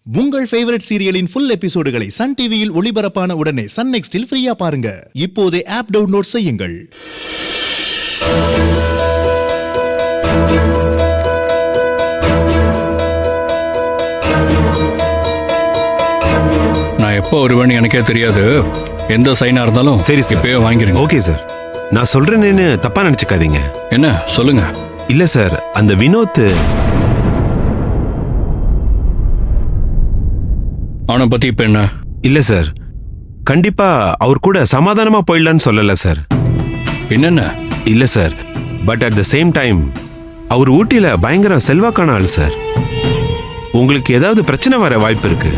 உங்கள் favourite சீரியலின் full எபிசோடுகளை Sun டிவியில் ஒளிபரப்பான உடனே சன் நெக்ஸ்டில் ஃப்ரீயா பாருங்க. இப்போதே ஆப் டவுன்லோட் செய்யுங்கள். நான் எப்போ வருவேன்னு எனக்கே தெரியாது. எந்த சைனா இருந்தாலும் சரி சார், இப்பவே வாங்கிருங்க. Okay sir. நான் சொல்றேன்னு தப்பா நினைச்சுக்காதீங்க. என்ன சொல்லுங்க. இல்ல சார், அந்த வினோத் அவனை பத்தி இப்ப என்ன? இல்ல சார், கண்டிப்பா அவர் கூட சமாதானமா போயிடலான்னு சொல்லல சார். என்னென்ன? இல்ல sir, but at the same time அவர் ஊட்டியில பயங்கர செல்வாக்கான ஆள் சார். உங்களுக்கு ஏதாவது பிரச்சனை வர வாய்ப்பு இருக்கு.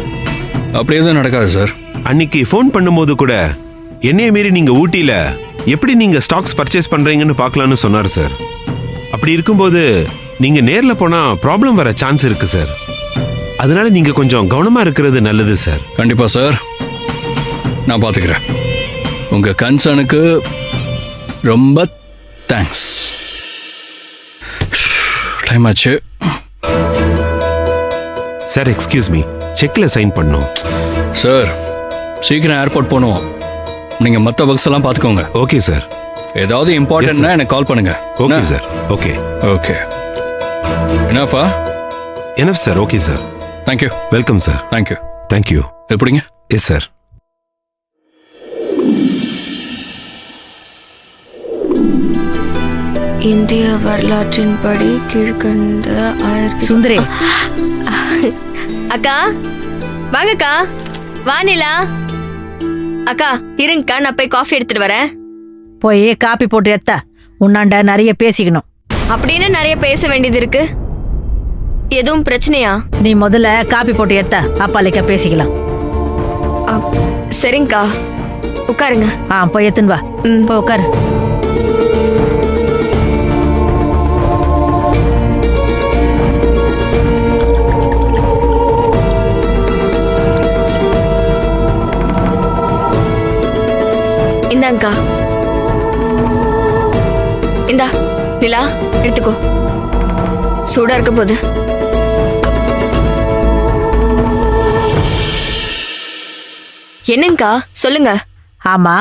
அப்படி எதுவும் நடக்காது சார். அன்னைக்கு ஃபோன் பண்ணும்போது கூட என்னைய மீறி நீங்க ஊட்டியில எப்படி நீங்க ஸ்டாக்ஸ் பர்ச்சேஸ் பண்றீங்கன்னு பார்க்கலான்னு சொன்னார் சார். அப்படி இருக்கும்போது நீங்க நேர்ல போனா ப்ராப்ளம் வர சான்ஸ் இருக்கு சார். அதனால நீங்க கொஞ்சம் கவனமா இருக்கிறது நல்லது சார். கண்டிப்பா சார், நான் பாத்துக்கிறேன். உங்க கன்சர்னுக்கு ரொம்ப தேங்க்ஸ். டைம் ஆச்சு சார். எக்ஸ்கியூஸ் மீ, செக்ல சைன் பண்ணும். சார், சீக்கிரம் ஏர்போர்ட் போகணும். நீங்க மற்ற ஒர்க்ஸ் எல்லாம் பார்த்துக்கோங்க. Okay sir. ஏதாவது இம்பார்ட்டன்ட்னா எனக்கு கால் பண்ணுங்க. Okay sir. Okay okay. என்னப்பா? Enough sir. Okay sir. Thank you. Welcome sir. Thank you. Thank you. எப்படிங்க? Yes sir. இந்திய வரலாற்றின்படி கீழ்கண்ட சுந்தரி. அக்கா வாங்கக்கா. வானிலா அக்கா, இருங்கக்கா, நான் போய் காஃபி எடுத்துட்டு வரேன். போய் காப்பி போட்டு எத்த உன்னாண்ட நிறைய பேசிக்கணும். அப்படின்னு நிறைய பேச வேண்டியது இருக்கு. எதுவும் பிரச்சனையா? நீ முதல்ல காப்பி போட்டு எத்த அப்பாலிக்கா பேசிக்கலாம். சரிங்கக்கா, உட்காருங்க. போய் எத்துன்னு வா. போய் உட்காரு. இந்தாங்கக்கா. இந்தா நிலா, எடுத்துக்கோ. சூடா இருக்க போது. என்னங்கக்கா, சொல்லுங்க. ஆமா,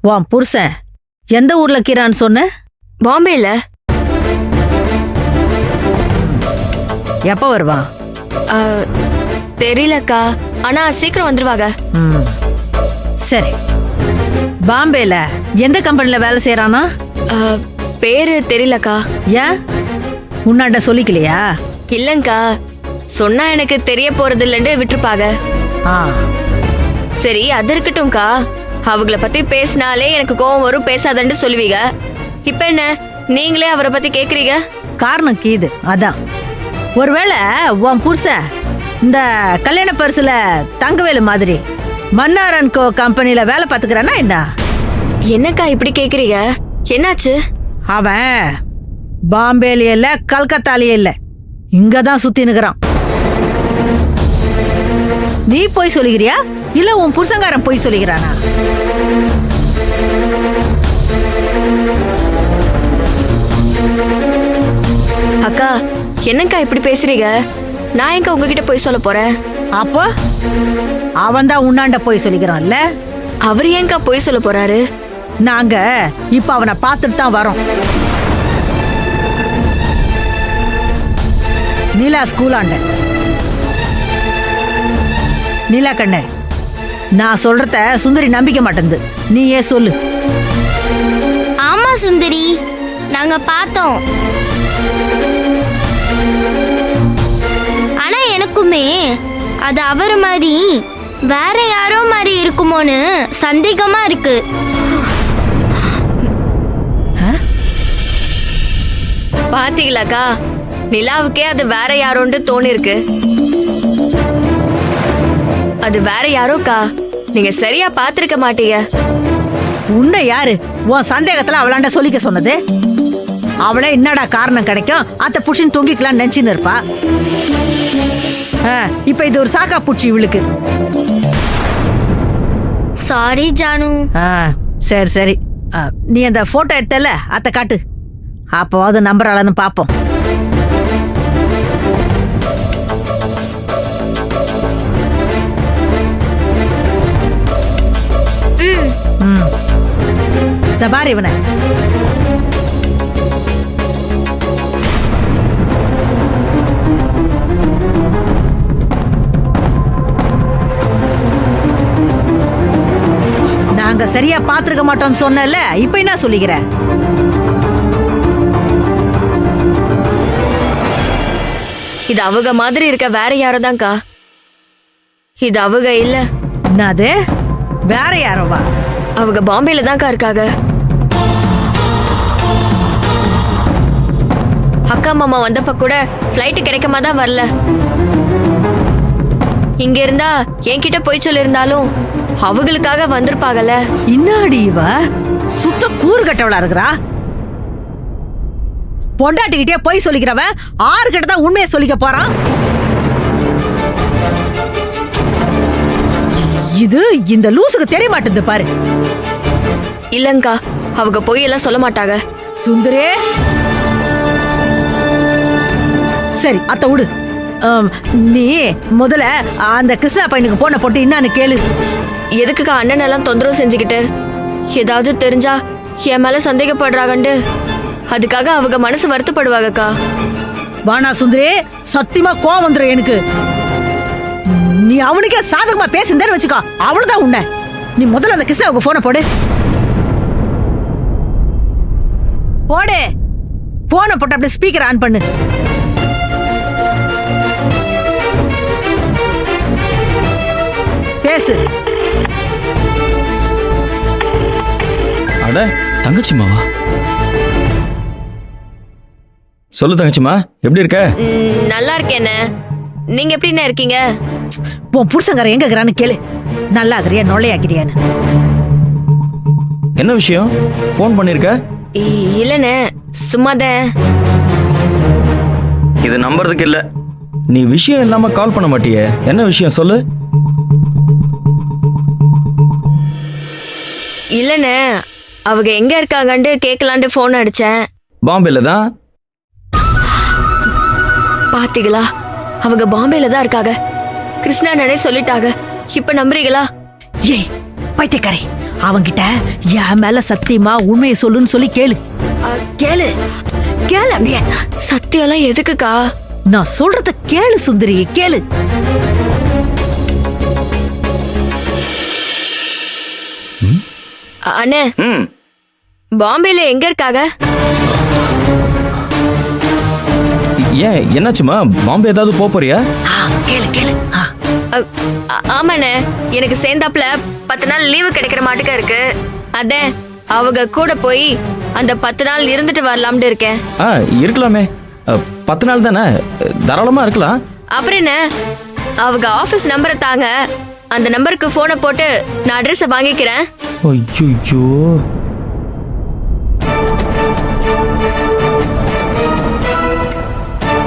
உன் புருஷன் எந்த ஊர்ல கீரான்னு சொன்ன? பாம்பேல. எப்ப வருவான்? தெரியலக்கா, ஆனா சீக்கிரம் வந்துருவாங்க. சரி. பாம்பேல எந்த கம்பெனில வேலை செய்யறானா? பேரு தெரியலக்கா. ஏன் உன்னாண்ட சொல்லிக்கலையா? இல்லங்கா, சொன்னா எனக்கு தெரிய போறது இல்லன்னு விட்டுருப்பாங்க. சரி, அது இருக்கட்டும்க்கா. அவங்கள பத்தி பேசினாலே எனக்கு கோவம் வரும், பேசாதன்னு சொல்லுவீங்க. இப்ப என்ன நீங்களே அவரை பத்தி கேக்குறீங்க? காரணம் கீது அதான். ஒருவேளை உன் புருஷன் இந்த கல்யாண பரிசுல தங்கவேலு மாதிரி மன்னாரன் கோ கம்பெனில வேலை பார்த்துக்கிறானா என்ன? என்னக்கா இப்படி கேக்குறீங்க? என்னாச்சு? அவன் பாம்பேலயே இல்ல, கல்கத்தாலயே இல்ல, இங்கதான் சுத்தி நிக்கிறான். நீ போய் சொல்லுகிறியா இல்ல உன் புருஷங்காரன் போய் சொல்லுகிறானா? அக்கா, என்னக்கா இப்படி பேசுறீங்க? நான் எங்க உங்ககிட்ட போய் சொல்ல போறேன்? அப்போ அவன் தான் உன்னாண்ட போய் சொல்லிக்கிறான்ல. அவர் ஏங்கா போய் சொல்ல போறாரு? நாங்க இப்ப அவனை பார்த்துட்டு தான் வரோம். நீலா ஸ்கூலாண்ட. நீலா கண்ணு, நான் சொல்றத சுந்தரி நம்பிக்க மாட்டேங்குது. நீ ஏன் சொல்லு. ஆமா சுந்தரி, நாங்க பார்த்தோம். ஆனா எனக்குமே அது அவர் மாதிரி வேற யாரோ மாதிரி இருக்குமோன்னு சந்தேகமா இருக்கு. பாத்தீங்களாக்கா, நிலாவுக்கே அது வேற யாரோன்னு தோணி இருக்கு. அது வேற யாரோக்கா, நீங்க சரியா பாத்திருக்க மாட்டீங்க. உன்னை யாரு உன் சந்தேகத்துல அவளாண்ட சொல்லிக்க சொன்னது? அவளே என்னடா காரணம் கிடைக்கும் அத்த புடிச்சின்னு தொங்கிக்கலாம் நினைச்சுன்னு இருப்பா. இப்ப இது ஒரு சாக்கா பூச்சி இவளுக்கு. சாரி ஜானு. சரி சரி, நீ அந்த போட்டோ எடுத்தல அத்த காட்டு. அப்போ அது நம்புறாளன்னு பாப்போம். இந்த பாரு இவனை. நாங்க சரியா பாத்துருக்க மாட்டோம்னு சொன்னல, இப்ப என்ன சொல்லிக்கிற? இது அவங்க மாதிரி இருக்க வேற யாரோதான்க்கா. இது அவங்க இல்ல. என்னது? வேற யாரோவா? அவங்க பாம்பேல தான்க்கா இருக்காங்க. அக்கா மாமா வந்தப்ப கூட ஃப்ளைட் கிடைக்காம தான் வரல. இங்க இருந்தா என்கிட்ட போய் சொல்லிருந்தாலும் அவங்களுக்காக வந்திருப்பாங்கல்ல. இன்னாடி இவ சுத்த கூறு கட்டவளா இருக்கிறா. பொண்டாட்டிக்கிட்டே போய் சொல்லிக்கிறவன் ஆறுகிட்ட தான் உண்மையை சொல்லிக்க போறான். இது இந்த லூசுக்கு தெரிய மாட்டேங்குது பாரு. இல்லங்கா, அவங்க போய் எல்லாம் சொல்ல மாட்டாங்க. சுந்தரே, சரி அத்த விடு. நீ முதல்ல அந்த கிருஷ்ணா பையனுக்கு போன போட்டு என்னன்னு கேளு. எதுக்குக்கா அண்ணன் எல்லாம் தொந்தரவு செஞ்சுக்கிட்டு? ஏதாவது தெரிஞ்சா என் மேல சந்தேகப்படுறாங்கண்டு அதுக்காக அவங்க மனசு வருத்தப்படுவாங்கக்கா. வானா சுந்தரே, சத்தியமா கோவம் வந்துடும் எனக்கு. நீ அவனுக்கே சாதகமா பேசுந்தேன்னு வச்சுக்கோ, அவ்வளவுதான் உன்ன. நீ முதல்ல அந்த கிருஷ்ணாவுக்கு போன போடு. போடு, போன போட்டு அப்படியே ஸ்பீக்கர் ஆன் பண்ணு. பேசு. அட தங்கச்சிமாவா? சொல்லு தங்கச்சிமா, எப்படி இருக்க? நல்லா இருக்கேன்னு. நீங்க எப்படின்னு இருக்கீங்க? உன் புருஷங்கார எங்க இருக்கிறான்னு கேளு. நல்லா ஆகிறியா நொல்லையாக்கிறியான்னு. என்ன விஷயம்? ஃபோன் பண்ணிருக்க? இல்லண்ணே, சும்மாதான். இது நம்புறதுக்கு இல்ல. நீ விஷயம் இல்லாம கால் பண்ண மாட்டியே, என்ன விஷயம் சொல்லு. இல்லண்ணே, அவங்க எங்க இருக்காங்கன்னு கேட்கலான்ட்டு போன் அடிச்சேன். பாம்பேல தான். பாத்தீங்களா, அவங்க பாம்பேல தான் இருக்காங்க. கிருஷ்ணா நானே சொல்லிட்டாங்க. இப்ப நம்புறீங்களா? ஏய் பைத்தியக்காரி, அவங்கிட்ட என் மேல சத்தியமா உண்மையை சொல்லுன்னு சொல்லி கேளு. கேளு கேளு அப்படியே. சத்தியம்லாம் எதுக்குக்கா? நான் சொல்றத கேளு சுந்தரி, கேளு. அண்ணே, பாம்பேல எங்க இருக்காங்க? ஏன் என்னாச்சுமா? பாம்பே ஏதாவது போறியா? கேளு கேளு. ஆமாண்ணே, எனக்கு சேர்ந்தாப்புல 10 நாள் லீவு கிடைக்கிற மாட்டுக்க இருக்கு. அதே அவங்க கூட போய் அந்த 10 நாள் இருந்துட்டு வரலாம்னு இருக்கேன். இருக்கலாமே, 10 நாள் தானே, தாராளமா இருக்கலாம். அப்புறம் என்ன, அவங்க ஆபீஸ் நம்பரை தாங்க, அந்த நம்பருக்கு போனை போட்டு நான் அட்ரஸ வாங்கிக்கிறேன். ஐயோ,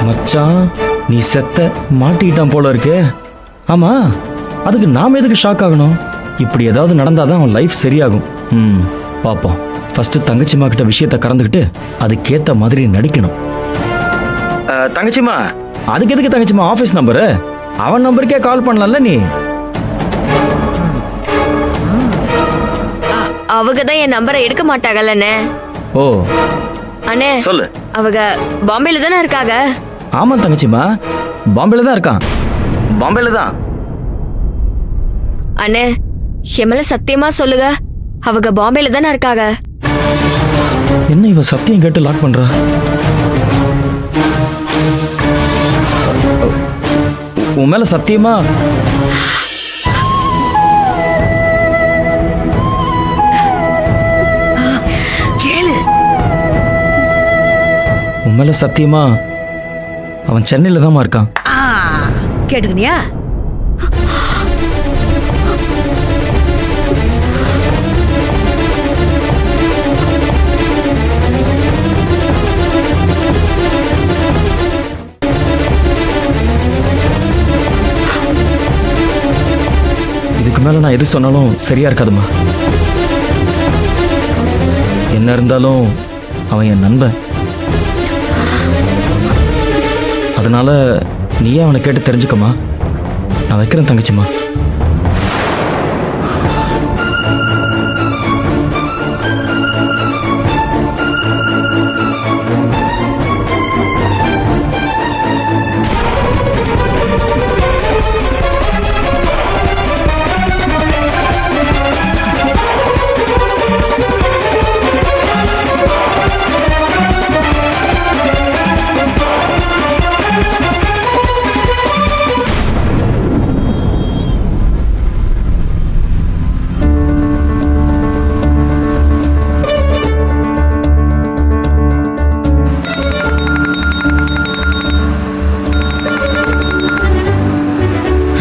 மச்சான் நீ செத்த மாட்டிக்கிட்டான் போல இருக்கு. ஆமா, அதுக்கு நாம எதுக்கு ஷாக் ஆகணும்? இப்படி ஏதாவது நடந்தாதான் அவன் லைஃப் சரியாகும். பாப்போம். ஃபர்ஸ்ட் தங்கச்சிமா கிட்ட விஷயத்த கறந்துக்கிட்டு அதுக்கேத்த மாதிரி நடிக்கணும். தங்கச்சிமா, அதுக்கு எதுக்கு தங்கச்சிமா ஆபீஸ் நம்பரு? அவன் நம்பருக்கே கால் பண்ணலாம்ல நீ. அவங்க தான் என் நம்பரை எடுக்க மாட்டாங்கல்லண்ணே. ஓ அண்ணே சொல்லு. அவங்க பாம்பேல தானே இருக்காங்க? ஆமா தங்கச்சிமா, பாம்பேல தான் இருக்கான். பாம்பேல தான். அண்ணே, என் மேல சத்தியமா சொல்லுங்க, அவங்க பாம்பேல தானே இருக்காங்க. என்ன இவ சத்தியம் கேட்டு லாக் பண்றா? உன் மேல சத்தியமா? கேளு. உன் மேல சத்தியமா அவன் சென்னையில தான் இருக்கான். கேட்டுக்கினியா? இதுக்கு மேல நான் எது சொன்னாலும் சரியா இருக்காதுமா. என்ன இருந்தாலும் அவன் என் நண்பன். அதனால நீயே அவனை கேட்டு தெரிஞ்சுக்கமா. நான் வைக்கிறேன் தங்கச்சிமா.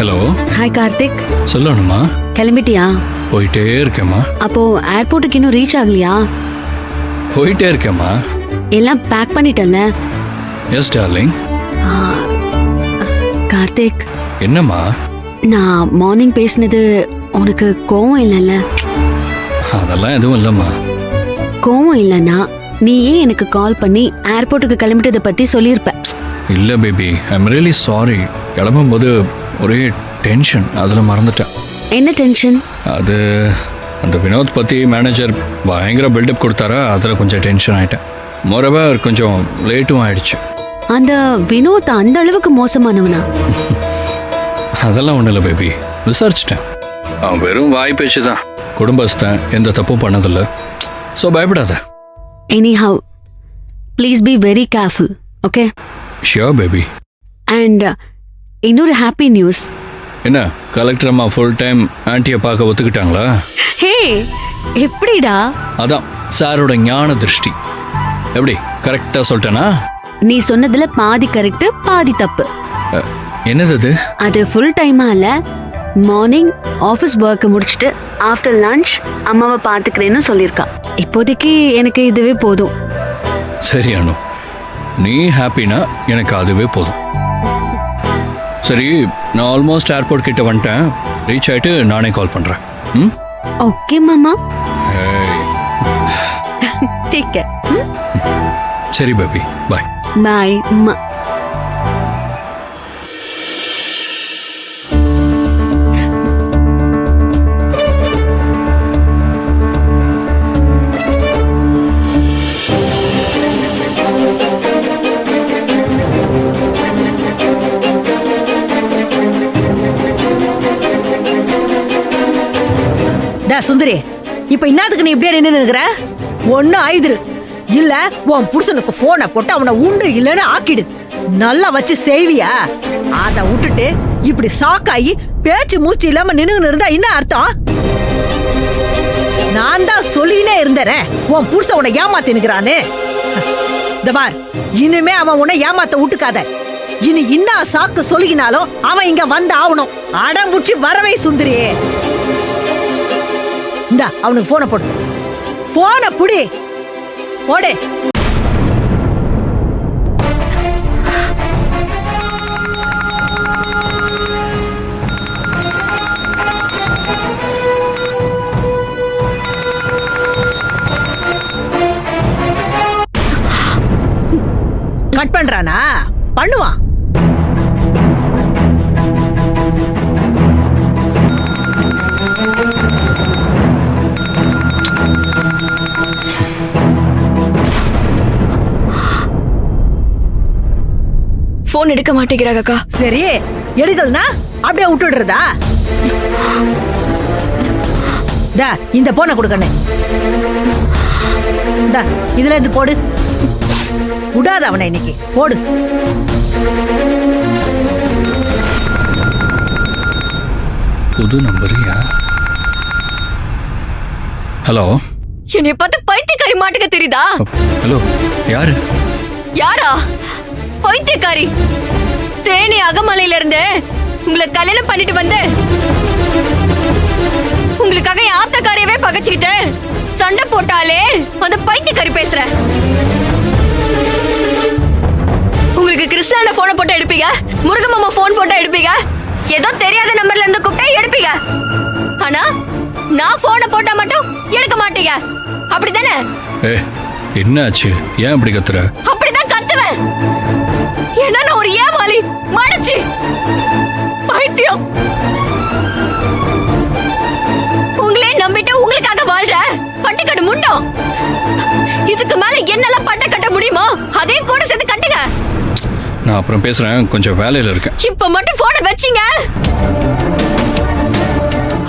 ஹலோ ஹாய் கார்த்திக், சொல்லணுமா? கிளம்பிட்டியா? போயிட்டே இருக்கேம்மா. அப்போ ஏர்போர்ட்டுக்கு இன்னும் ரீச் ஆகலையா? போயிட்டே இருக்கேம்மா. எல்லாம் பேக் பண்ணிட்டல? Yes darling. கார்த்திக், என்னம்மா? நான் மார்னிங் பேசினது உனக்கு கோவம் இல்லைல்ல? அதெல்லாம் எதுவும் இல்லைம்மா. கோவம் இல்லைன்னா நீ ஏன் எனக்கு கால் பண்ணி ஏர்போர்ட்டுக்கு கிளம்பிட்டதை பத்தி சொல்லியிருப்ப. இல்லை பேபி, ஐம் ரியலி சாரி. கிளம்பும்போது ஒரே டென்ஷன், அதில் மறந்துட்டேன். என்ன டென்ஷன்? அது அந்த வினோத் பற்றி மேனேஜர் பயங்கர பில்டப் கொடுத்தாரா, அதில் கொஞ்சம் டென்ஷன் ஆகிட்டேன். மோரோவர் கொஞ்சம் லேட்டும் ஆயிடுச்சு. அந்த வினோத் அந்த அளவுக்கு மோசமானவனா? அதெல்லாம் ஒன்றும் இல்லை பேபி, விசாரிச்சிட்டேன். அவன் வெறும் வாய் பேச்சு தான், குடும்பஸ்தன், எந்த தப்பும் பண்ணதில்லை. ஸோ பயப்படாத. Anyhow, please be very careful, okay? Sure baby. And இன்னொரு ஹாப்பி நியூஸ். என்ன, கலெக்டர் அம்மா ஃபுல் டைம் ஆன்ட்டியை பார்க்க ஒத்துக்கிட்டாங்களா? ஹே, எப்படிடா? அதான் சாரோட ஞான திருஷ்டி. எப்படி கரெக்டாக சொல்லிட்டேனா? நீ சொன்னதுல பாதி கரெக்ட், பாதி தப்பு. என்னது அது? அது ஃபுல் டைமா இல்ல, மார்னிங் ஆஃபீஸ் ஒர்க் முடிச்சுட்டு ஆஃப்டர் லஞ்ச் அம்மாவை பார்த்துக்கிறேன்னு சொல்லியிருக்கா. இப்போதைக்கு எனக்கு இதுவே போதும். சரி அனு, நீ ஹாப்பினா எனக்கு அதுவே போதும். சரி, நான் ஆல்மோஸ்ட் ஏர்போர்ட் கிட்ட வந்துட்டேன். ரீச் ஆயிட்டு நானே கால் பண்றேன். ம், ஓகே மாமா. ஏய், டேக் கேர். சரி பேபி, பாய். பாய் அம்மா. சுந்தரி, இப்ப இன்னத்துக்கு நீ இப்படியே நின்று இருக்கிற? ஒண்ணு ஆயுதுரு இல்ல, உன் புருஷனுக்கு போனை போட்டு அவனை உண்டு இல்லன்னு ஆக்கிடு. நல்லா வச்சு செய்வியா? அத விட்டுட்டு இப்படி சாக்காயி பேச்சு மூச்சு இல்லாம நின்னு இருந்தா என்ன அர்த்தம்? நான் தான் சொல்லினே இருந்தேன் உன் புருஷன் உன்னை ஏமாத்தினுக்கிறான்னு. இந்த பார், இனிமே அவன் உன்னை ஏமாத்த விட்டுக்காத. இனி இன்னா சாக்கு சொல்லிக்கினாலும் அவன் இங்க வந்து ஆகணும். அடம்புச்சி வரவே சுந்தரியே. இந்தா அவனுக்கு போனை போட்டு, போனை புடி போடு. கட் பண்றானா? பண்ணுவான். போன் எடுக்க மாட்டேங்கிறாங்க அக்கா. சரி, எடுக்கலனா அப்படியே விட்டுடுறதா? இந்த போனை கொடுக்கணே. இதுல இருந்து போடு. விடாத அவனை இன்னைக்கு போடு. புது நம்பரியா? ஹலோ, என்னை பார்த்து பைத்தியக்காரி மாட்டுக்க தெரியுதா? ஹலோ, யாரு? யாரா? பைத்தியக்காரி. தேனி அகமலையில இருந்து உங்களை கல்யாணம் பண்ணிட்டு வந்து உங்களுக்காக என் ஆத்தக்காரியவே பகச்சுக்கிட்டு சண்டை போட்டாலே அந்த பைத்தியக்காரி பேசுற. உங்களுக்கு கிருஷ்ணான போனை போட்டா எடுப்பீங்க, முருகமாமா போன் போட்டா எடுப்பீங்க, ஏதோ தெரியாத நம்பர்ல இருந்து கூப்பிட்டா எடுப்பீங்க. ஆனா நான் போனை போட்டா மட்டும் எடுக்க மாட்டீங்க, அப்படிதானே? என்னாச்சு? ஏன் அப்படி கத்துற? அப்படிதான் கத்துவேன். ஏன்னா நான் ஒரு ஏமாளி, மடச்சி, பைத்தியம். உங்களே நம்பிட்டு உங்களுக்காக வாழ்ற பட்டுக்கட்டு முண்டம். இதுக்கு மேல என்னெல்லாம் பட்ட கட்ட முடியுமோ அதையும் கூட சேர்த்து கட்டுங்க. நான் அப்புறம் பேசுறேன், கொஞ்சம் வேலையில இருக்கேன். இப்ப மட்டும் போனை வச்சீங்க,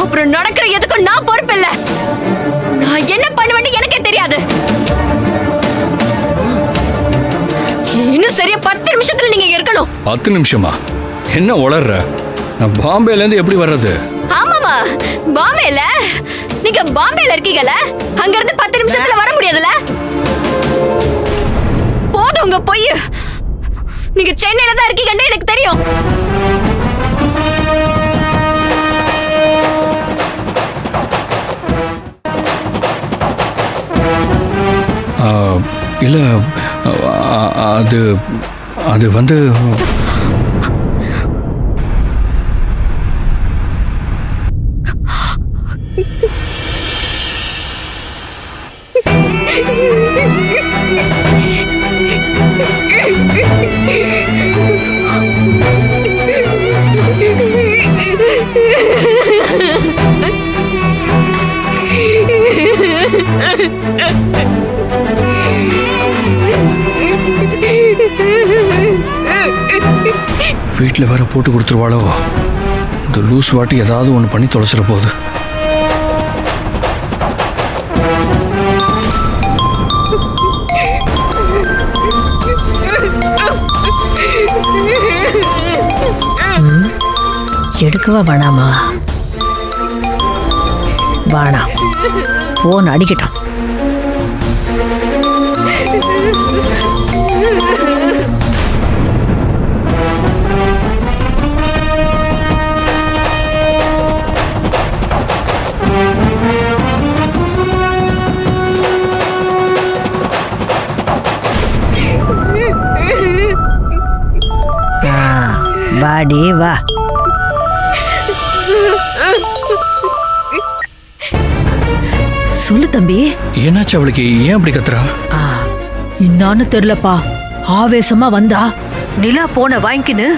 அப்புறம் நடக்கிற எதுக்கும் நான் பொறுப்பு இல்ல. நான் என்ன பண்ணுவேன்னு எனக்கே தெரியாது. இன்னும் சரியா 10 நிமிஷத்துல நீங்க இருக்கணும். 10 நிமிஷமா? என்ன உளர்ற? நான் பாம்பேல இருந்து எப்படி வர்றது? ஆமாமா, பாம்பேல. நீங்க பாம்பேல இருக்கீங்கல, அங்க இருந்து 10 நிமிஷத்துல வர முடியாதுல. போதும் உங்க பொய். நீங்க சென்னையில தான் இருக்கீங்கன்னு எனக்கு தெரியும். இல்லை அது அது வந்து வீட்டில் வேற போட்டு கொடுத்துருவாளோ. இந்த லூஸ் வாட்டி ஏதாவது ஒன்று பண்ணி தொலைச்சிட போகுது. எடுக்கவா வேணாமா? வேணாம், போன் அடிக்கட்டும். வாடி வா. சொல்லு தம்பி. என்னாச்சு அவளுக்கு? ஏன் அப்படி கத்துறா? இன்னான்னு தெரியலப்பா. ஆவேசமா வந்தா நிலா போன வாங்கிக்கின்னு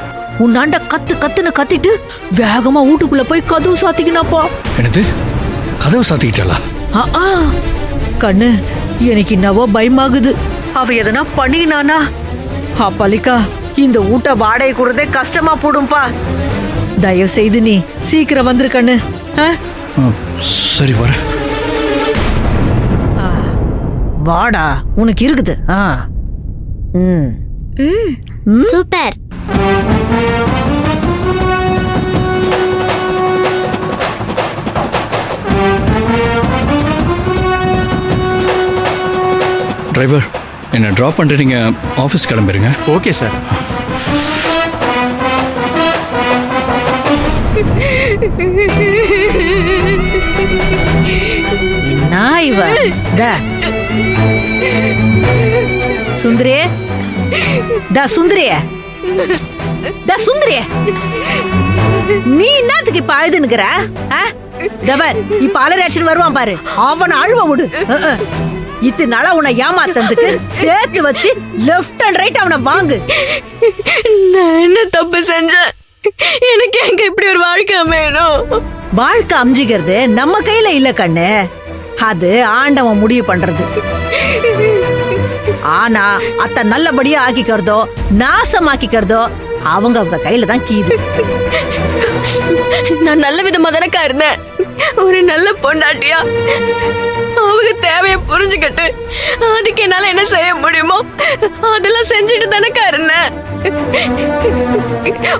உன்னாண்ட கத்து கத்துன்னு கத்திட்டு வேகமா வீட்டுக்குள்ள போய் கதவு சாத்திக்கினாப்பா. என்னது, கதவு சாத்திக்கிட்டாளா? கண்ணு, எனக்கு என்னவோ பயமாகுது. அவ எதனா பண்ணினானா? பலிக்கா, இந்த ஊட்ட வாடகை கூடதே கஷ்டமா போடும்பா. தயவு செய்து நீ சீக்கிரம் வந்துரு கண்ணு. சரி வர. வாடா, உனக்கு இருக்குது. சூப்பர். டிரைவர், என்னை ட்ராப் பண்ணிட்டு நீங்கள் ஆஃபீஸ் கிளம்பிடுங்க. Okay sir. என்ன இவ? சுந்தரே, சுந்தரே, சுந்தரே, நீ என்னத்துக்கு இப்ப அழுதுன்னுக்கிற? இப்ப அலரேஷன் வருவான் பாரு, அவனை அழுவ விடு. இத்தனால உன்னை ஏமாத்ததுக்கு சேர்த்து வச்சு லெஃப்ட் அண்ட் ரைட் அவனை வாங்கு. நான் என்ன தப்பு செஞ்சேன்? எனக்கு எங்க இப்படி ஒரு வாழ்க்கை அமையணும்? வாழ்க்கை அமைஞ்சிக்கிறது நம்ம கையில இல்ல கண்ணு, அது ஆண்டவன் முடிவு பண்றது. ஆனா அத்த நல்லபடியா ஆக்கிக்கிறதோ நாசமாக்கிக்கிறதோ அவங்க கையில தான் கீது. நான் நல்ல விதமா தானக்கா இருந்தேன், ஒரு நல்ல பொண்டாட்டியா. அவங்க தேவையை புரிஞ்சுக்கிட்டு அதுக்கு என்னால என்ன செய்ய முடியுமோ அதெல்லாம் செஞ்சுட்டு தானக்கா இருந்தேன்.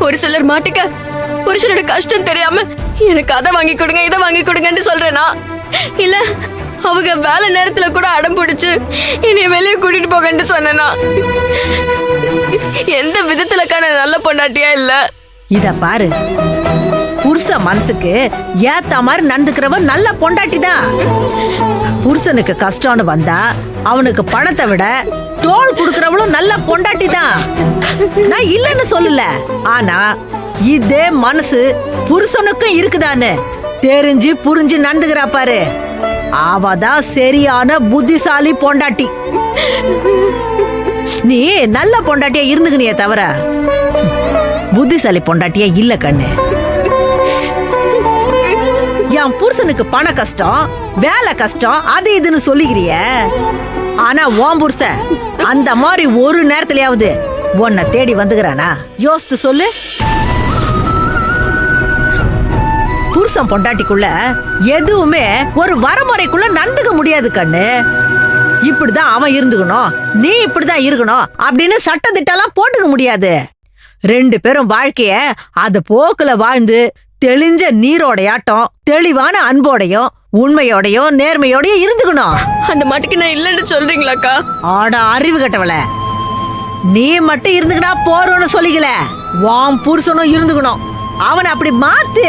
ஒரு சிலர் மாட்டுக்க புருஷனோட கஷ்டம் தெரியாம எனக்கு அதை வாங்கி கொடுங்க இதை வாங்கி கொடுங்கன்னு சொல்றேனா, இல்ல அவங்க வேலை நேரத்துல கூட அடம் பிடிச்சு என்னை வெளியே கூட்டிட்டு போகன்னு சொன்னா, எந்த விதத்துலக்கான நல்ல பொண்டாட்டியா இல்ல. இத பாரு, புருஷ மனசுக்கு ஏத்த மாதிரி நடந்துக்கிறவன் நல்ல பொண்டாட்டி தான். புருஷனுக்கு கஷ்டம்னு வந்தா அவனுக்கு பணத்தை விட தோள் குடுக்கறவளும் நல்ல பொண்டாட்டி தான். நான் இல்லன்னு சொல்லல, ஆனா இதே மனசு புருஷனுக்கும் இருக்குதான்னு தெரிஞ்சு புரிஞ்சு நடந்துக்கிறா பாரு, அவதான் சரியான புத்திசாலி பொண்டாட்டி. நீ நல்ல பொண்டாட்டியா இருந்துக்கினியே தவிர புத்திசாலி பொண்டாட்டியா இல்ல கண்ணு. என் புருஷனுக்கு பண கஷ்டம் வேலை கஷ்டம் அது இதுன்னு சொல்லிக்கிறிய, ஆனா உன் புருஷன் அந்த மாதிரி ஒரு நேரத்திலயாவது உன்னை தேடி வந்துக்கிறானா? யோசித்து சொல்லு. புருஷன் பொண்டாட்டிக்குள்ள எதுவுமே ஒரு வரமுறைக்குள்ள நடந்துக்க முடியாது கண்ணு. இப்படிதான் அவன் இருந்துக்கணும், நீ இப்படிதான் இருக்கணும் அப்படின்னு சட்டத்திட்டெல்லாம் போட்டுக்க முடியாது. ரெண்டு பேரும் வாழ்க்கைய அது போக்குல வாழ்ந்து தெளிஞ்ச நீரோடையாட்டம் தெளிவான அன்போடையும் உண்மையோடையும் நேர்மையோடையும் இருந்துக்கணும். அந்த மாட்டுக்கு நான் இல்லன்னு சொல்றீங்களாக்கா? ஆடா அறிவு கட்டவள, நீ மட்டும் இருந்துக்கடா போறோன்னு சொல்லிக்கல, உன் புருஷனும் இருந்துக்கணும். அவனை அப்படி மாத்து.